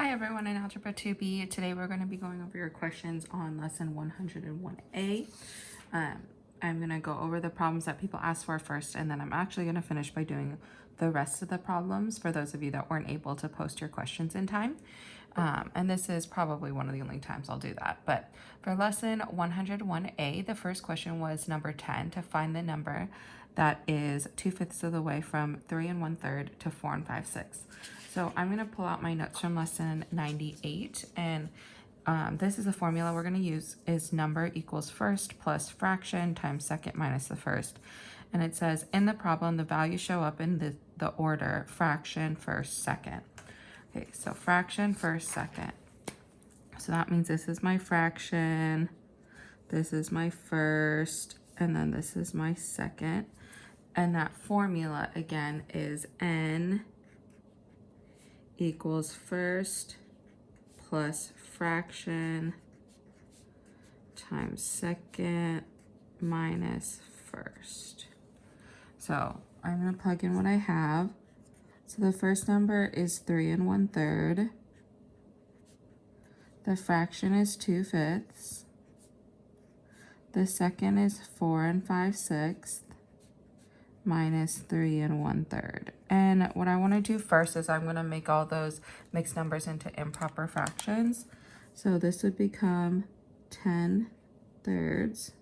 Hi everyone in Algebra 2B. Today we're going to be going over your questions on lesson 101A. I'm going to go over the problems that people asked for first, and then I'm actually going to finish by doing the rest of the problems for those of you that weren't able to post your questions in time. And this is probably one of the only times I'll do that. But for lesson 101A, the first question was number 10, to find the number that is 2/5 of the way from 3 1/3 to 4 5/6. So I'm going to pull out my notes from lesson 98, and this is a formula we're going to use is number equals first plus fraction times second minus the first. And it says in the problem, the values show up in the order fraction, first, second. Okay, so fraction, first, second. So that means this is my fraction, this is my first, and then this is my second. And that formula again is n equals first plus fraction times second minus first. So I'm going to plug in what I have. So the first number is 3 1/3. The fraction is 2/5. The second is 4 5/6 minus 3 1/3. And what I want to do first is I'm going to make all those mixed numbers into improper fractions. So this would become 10/3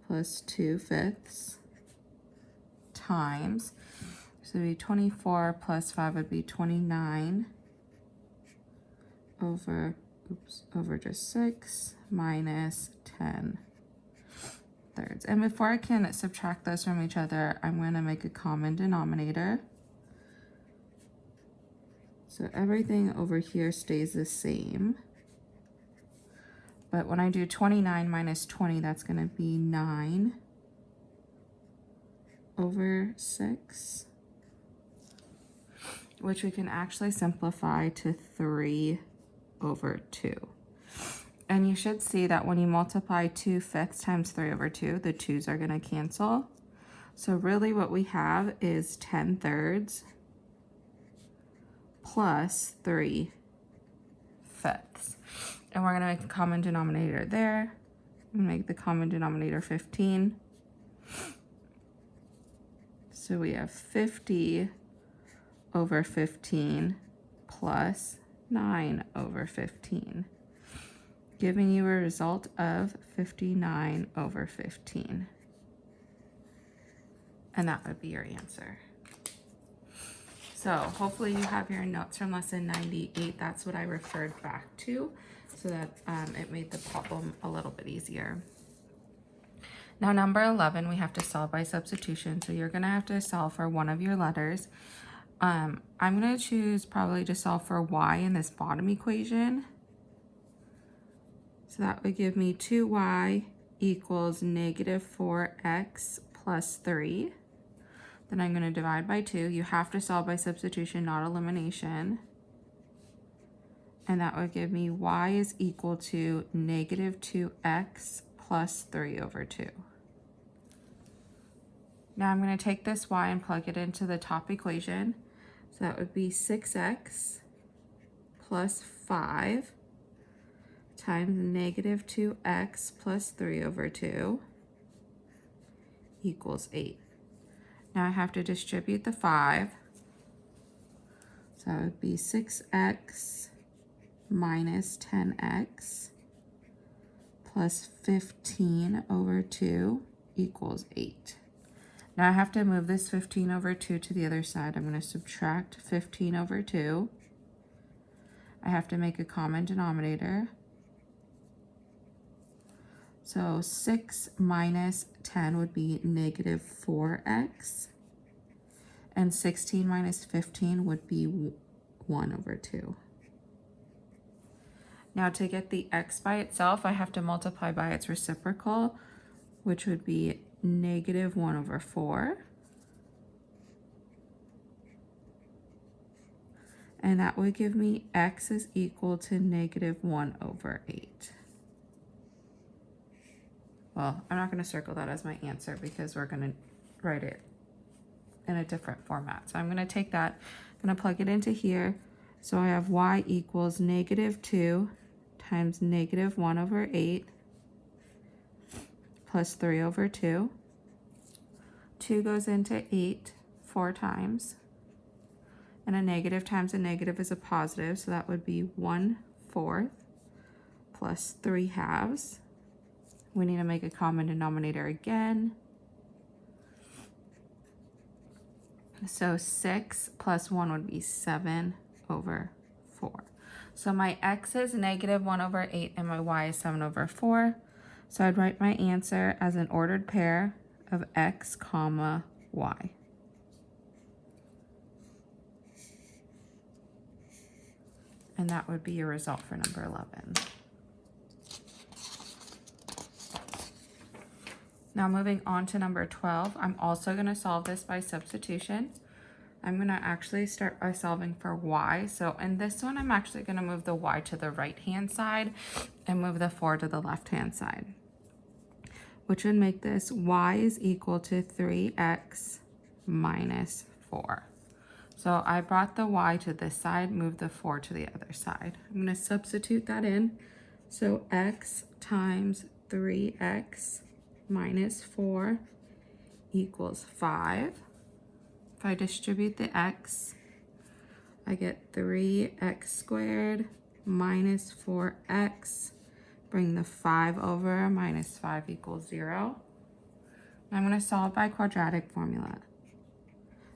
plus 2/5 times, so it would be 24 plus 5 would be 29 over just 6 minus 10/3. And before I can subtract those from each other, I'm going to make a common denominator. So everything over here stays the same. But when I do 29 minus 20, that's going to be 9 over 6, which we can actually simplify to 3 over 2. And you should see that when you multiply 2/5 times 3 over 2, the 2's are going to cancel. So really what we have is 10/3 plus 3/5. And we're going to make a common denominator there. And make the common denominator 15. So we have 50 over 15 plus 9 over 15. Giving you a result of 59 over 15. And that would be your answer. So hopefully you have your notes from lesson 98. That's what I referred back to, so that it made the problem a little bit easier. Now number 11, we have to solve by substitution. So you're going to have to solve for one of your letters. I'm going to choose probably to solve for y in this bottom equation. So that would give me 2y equals negative 4x plus 3. Then I'm going to divide by 2. You have to solve by substitution, not elimination. And that would give me y is equal to negative 2x plus 3 over 2. Now I'm going to take this y and plug it into the top equation. So that would be 6x plus 5 times negative 2x plus 3 over 2 equals 8. Now I have to distribute the 5. So that would be 6x minus 10x plus 15 over 2 equals 8. Now I have to move this 15 over 2 to the other side. I'm going to subtract 15 over 2. I have to make a common denominator. So 6 minus 10 would be negative 4x. And 16 minus 15 would be 1 over 2. Now to get the x by itself, I have to multiply by its reciprocal, which would be negative 1 over 4. And that would give me x is equal to negative 1 over 8. Well, I'm not going to circle that as my answer because we're going to write it in a different format. So I'm going to take that, I'm going to plug it into here, So I have y equals -2 times -1/8 plus 3/2. 2 goes into 8 4 times. And a negative times a negative is a positive, so that would be 1/4 plus 3/2. We need to make a common denominator again. So 6 plus 1 would be 7/4. So my x is -1/8 and my y is 7/4. So I'd write my answer as an ordered pair of x, comma, y. And that would be your result for number 11. Now moving on to number 12, I'm also going to solve this by substitution. I'm going to actually start by solving for y. So in this one, I'm actually going to move the y to the right-hand side and move the 4 to the left-hand side, which would make this y is equal to 3x minus 4. So I brought the y to this side, moved the 4 to the other side. I'm going to substitute that in. So x times 3x minus 4 equals 5. If I distribute the x, I get 3x squared minus 4x. Bring the 5 over, minus 5 equals 0. I'm going to solve by quadratic formula.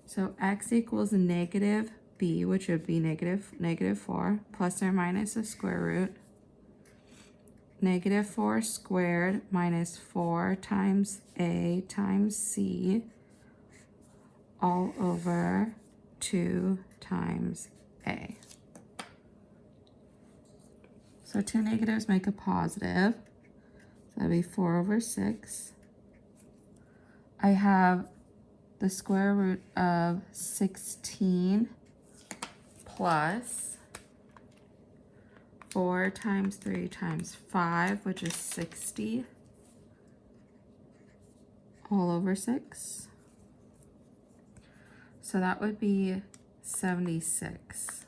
So x equals negative b, which would be negative 4, plus or minus the square root. Negative 4 squared minus 4 times a times c, all over 2 times a. So 2 negatives make a positive. So that'd be 4/6. I have the square root of 16 plus 4 times 3 times 5, which is 60, all over 6. So that would be 76.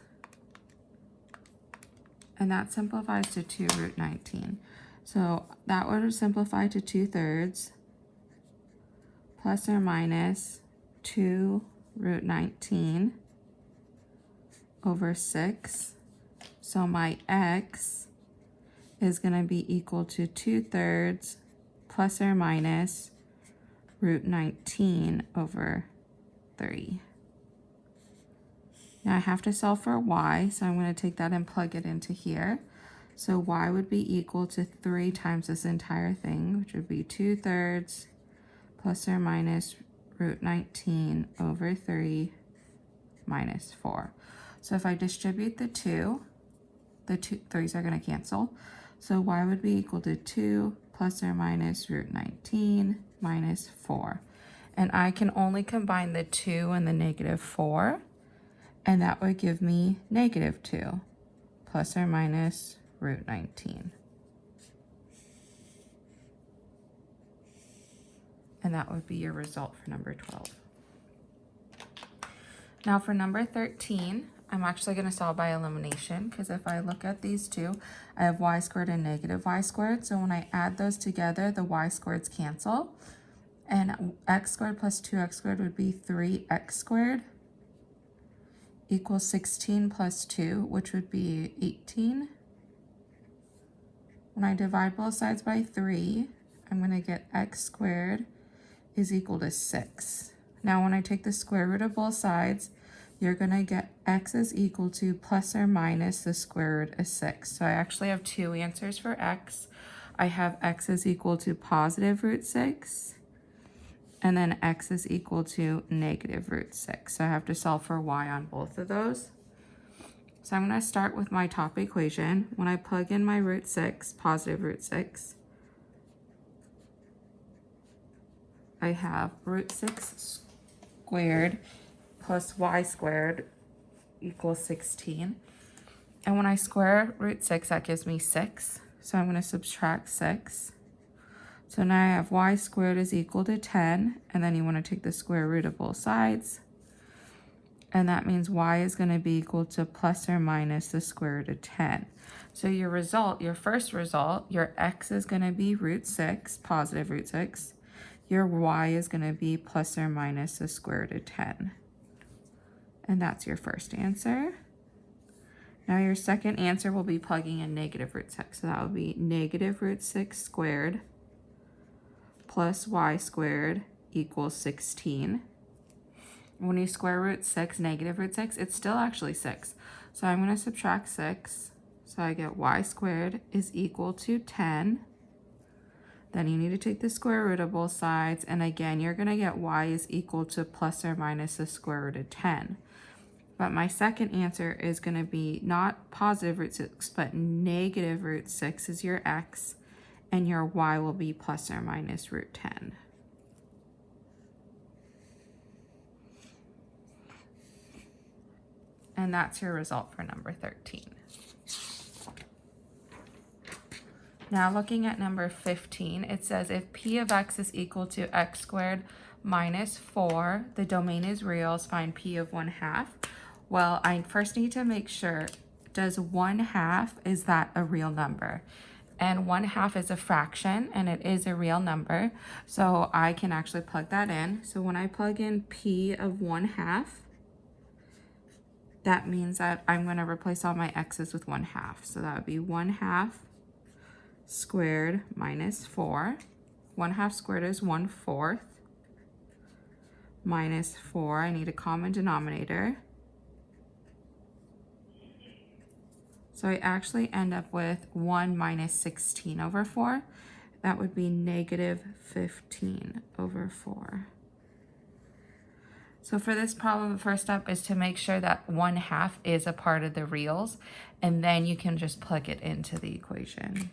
And that simplifies to 2√19. So that would simplify to 2/3 plus or minus 2√19 over 6. So my x is going to be equal to 2/3 plus or minus √19 over 3. Now I have to solve for y, so I'm going to take that and plug it into here. So y would be equal to 3 times this entire thing, which would be 2/3 plus or minus √19 over 3 minus 4. So if I distribute the 2, the 3's are going to cancel. So y would be equal to 2 plus or minus √19 minus 4. And I can only combine the 2 and the -4. And that would give me -2 plus or minus √19. And that would be your result for number 12. Now for number 13, I'm actually going to solve by elimination, because if I look at these two, I have y squared and negative y squared. So when I add those together, the y squareds cancel. And x squared plus 2x squared would be 3x squared equals 16 plus 2, which would be 18. When I divide both sides by 3, I'm going to get x squared is equal to 6. Now when I take the square root of both sides, you're going to get x is equal to plus or minus the square root of 6. So I actually have two answers for x. I have x is equal to positive √6. And then x is equal to negative √6. So I have to solve for y on both of those. So I'm going to start with my top equation. When I plug in my √6, positive √6, I have √6 squared plus y squared equals 16. And when I square √6, that gives me 6. So I'm going to subtract 6. So now I have y squared is equal to 10, and then you want to take the square root of both sides. And that means y is going to be equal to plus or minus the square root of 10. So your result, your first result, your x is going to be root 6, positive root 6. Your y is going to be plus or minus the square root of 10. And that's your first answer. Now your second answer will be plugging in negative root 6. So that would be negative root 6 squared plus y squared equals 16. When you square root 6, negative root 6, it's still actually 6. So I'm going to subtract 6. So I get y squared is equal to 10. Then you need to take the square root of both sides. And again, you're going to get y is equal to plus or minus the square root of 10. But my second answer is going to be not positive root 6, but negative root 6 is your x. And your y will be plus or minus root 10. And that's your result for number 13. Now looking at number 15, it says if p of x is equal to x squared minus 4, the domain is real, find p of 1/2. Well, I first need to make sure, does 1/2, is that a real number? And 1/2 is a fraction, and it is a real number. So I can actually plug that in. So when I plug in p of 1/2, that means that I'm going to replace all my x's with 1/2. So that would be 1/2 squared minus 4. 1/2 squared is 1/4 minus 4. I need a common denominator. So I actually end up with 1 minus 16 over 4. That would be negative 15 over 4. So for this problem, the first step is to make sure that 1/2 is a part of the reals, and then you can just plug it into the equation.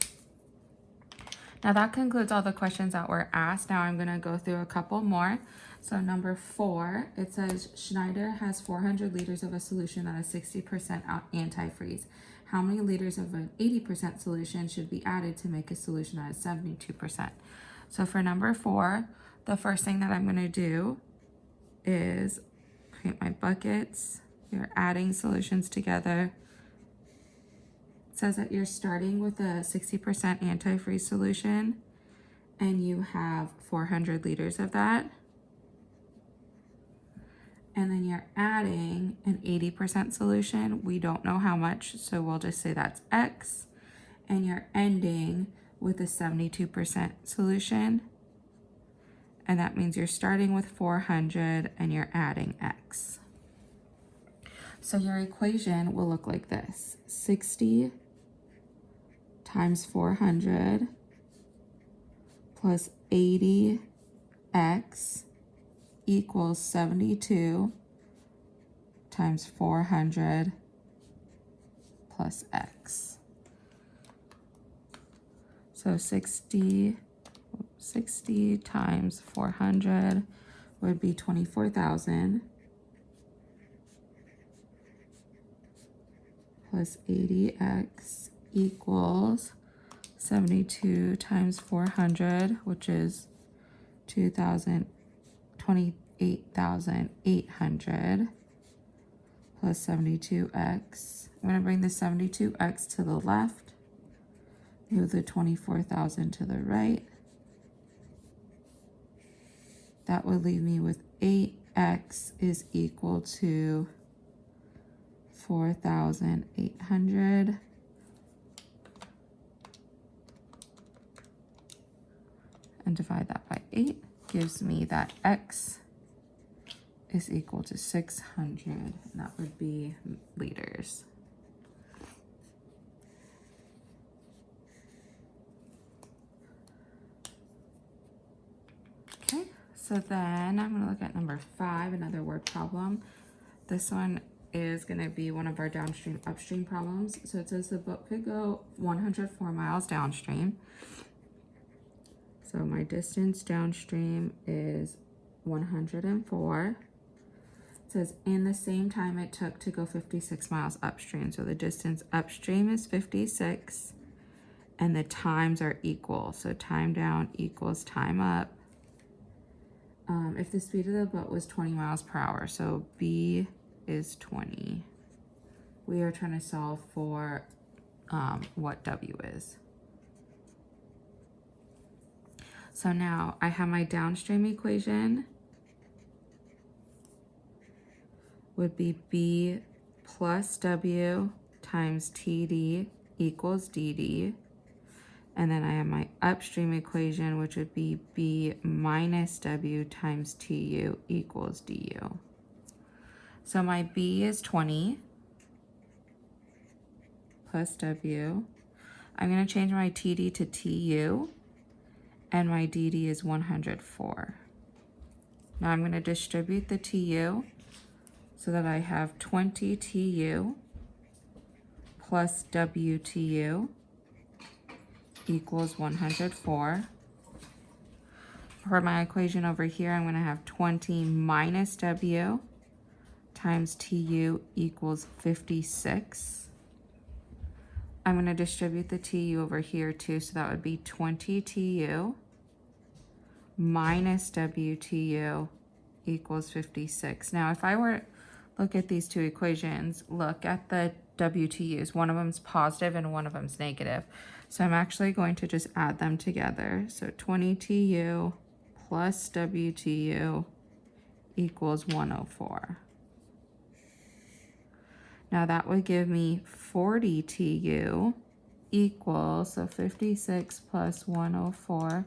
Now that concludes all the questions that were asked. Now I'm going to go through a couple more. So number 4, it says Schneider has 400 liters of a solution that is 60% antifreeze. How many liters of an 80% solution should be added to make a solution that is 72%? So for number 4, the first thing that I'm going to do is create my buckets. You're adding solutions together. It says that you're starting with a 60% antifreeze solution and you have 400 liters of that. And then you're adding an 80% solution. We don't know how much, so we'll just say that's X. And you're ending with a 72% solution. And that means you're starting with 400 and you're adding X. So your equation will look like this. 60 times 400 plus 80X equals 72 times 400 plus X. So 60 times 400 would be 24,000 plus 80X equals 72 times 400, which is 28,800 plus 72X. I'm going to bring the 72X to the left, move the 24,000 to the right. That would leave me with 8X is equal to 4,800. And divide that by 8 gives me that X is equal to 600, and that would be liters. Okay, so then I'm going to look at number 5, another word problem. This one is going to be one of our downstream upstream problems. So it says the boat could go 104 miles downstream. So my distance downstream is 104. It says in the same time it took to go 56 miles upstream. So the distance upstream is 56 and the times are equal. So time down equals time up. If the speed of the boat was 20 miles per hour, so B is 20. We are trying to solve for what W is. So now I have my downstream equation would be B plus W times TD equals DD. And then I have my upstream equation, which would be B minus W times TU equals DU. So my B is 20 plus W. I'm going to change my TD to TU, and my DD is 104. Now I'm going to distribute the TU so that I have 20 TU plus WTU equals 104. For my equation over here, I'm going to have 20 minus W times TU equals 56. I'm going to distribute the TU over here too, so that would be 20 TU minus WTU equals 56. Now, if I were look at these two equations, look at the WTUs. One of them's positive and one of them's negative. So I'm actually going to just add them together. So 20 TU plus WTU equals 104. Now that would give me 40 TU equals, so 56 plus 104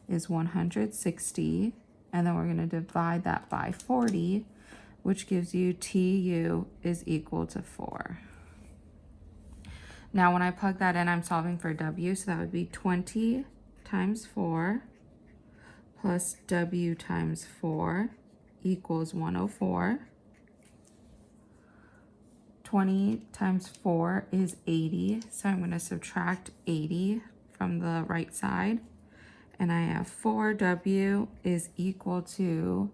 is 160. And then we're going to divide that by 40, which gives you TU is equal to 4. Now when I plug that in, I'm solving for W, so that would be 20 times 4 plus W times 4 equals 104. 20 times 4 is 80, so I'm going to subtract 80 from the right side. And I have 4W is equal to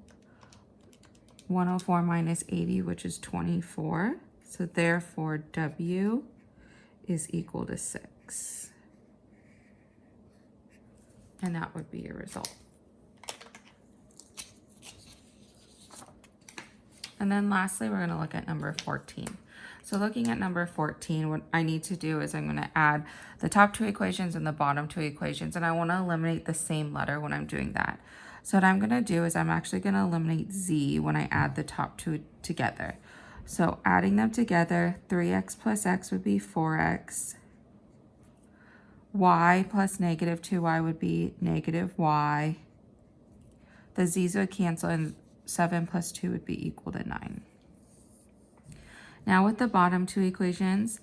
104 minus 80, which is 24. So therefore, W is equal to 6. And that would be your result. And then lastly, we're going to look at number 14. So looking at number 14, what I need to do is I'm going to add the top two equations and the bottom two equations, and I want to eliminate the same letter when I'm doing that. So what I'm going to do is I'm actually going to eliminate Z when I add the top two together. So adding them together, 3x plus x would be 4x. Y plus negative 2y would be negative y. The z's would cancel, and 7 plus 2 would be equal to 9. Now with the bottom two equations,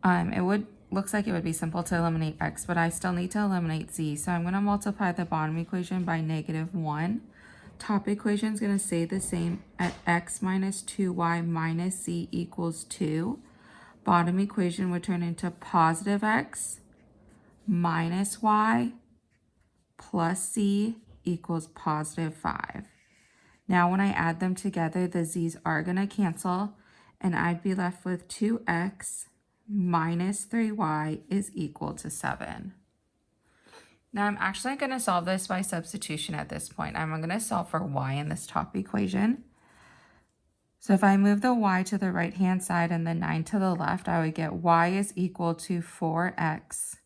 looks like it would be simple to eliminate x, but I still need to eliminate z. So I'm going to multiply the bottom equation by negative 1. Top equation is going to stay the same at x minus 2y minus z equals 2. Bottom equation would turn into positive x minus y plus z equals positive 5. Now when I add them together, the z's are going to cancel, and I'd be left with 2x minus 3y is equal to 7. Now I'm actually going to solve this by substitution at this point. I'm going to solve for y in this top equation. So if I move the y to the right-hand side and the 9 to the left, I would get y is equal to 4x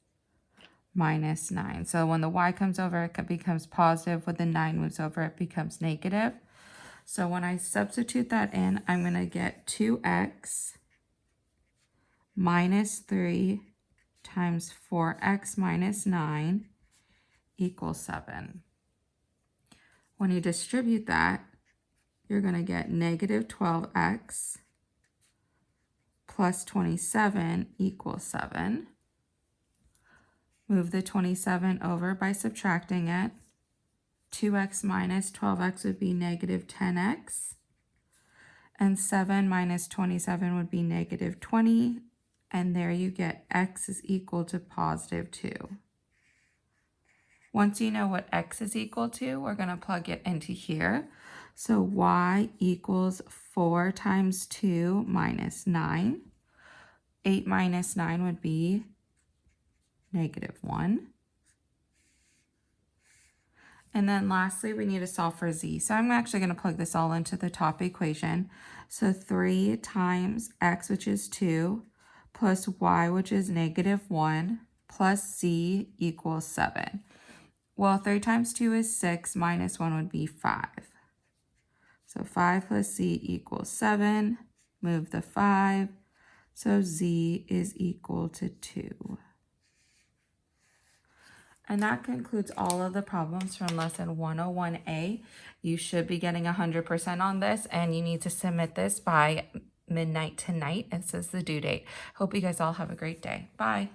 minus 9. So when the y comes over, it becomes positive. When the 9 moves over, it becomes negative. So when I substitute that in, I'm going to get 2x minus 3 times 4x minus 9 equals 7. When you distribute that, you're going to get negative 12x plus 27 equals 7. Move the 27 over by subtracting it. 2x minus 12x would be negative 10x. And 7 minus 27 would be negative 20. And there you get x is equal to positive 2. Once you know what x is equal to, we're going to plug it into here. So y equals 4 times 2 minus 9. 8 minus 9 would be negative 1. And then lastly, we need to solve for z. So I'm actually going to plug this all into the top equation. So 3 times x, which is 2, plus y, which is -1, plus z equals 7. Well, 3 times 2 is 6, minus 1 would be 5. So 5 plus z equals 7. Move the 5. So z is equal to 2. And that concludes all of the problems from lesson 101A. You should be getting 100% on this, and you need to submit this by midnight tonight. It says the due date. Hope you guys all have a great day. Bye.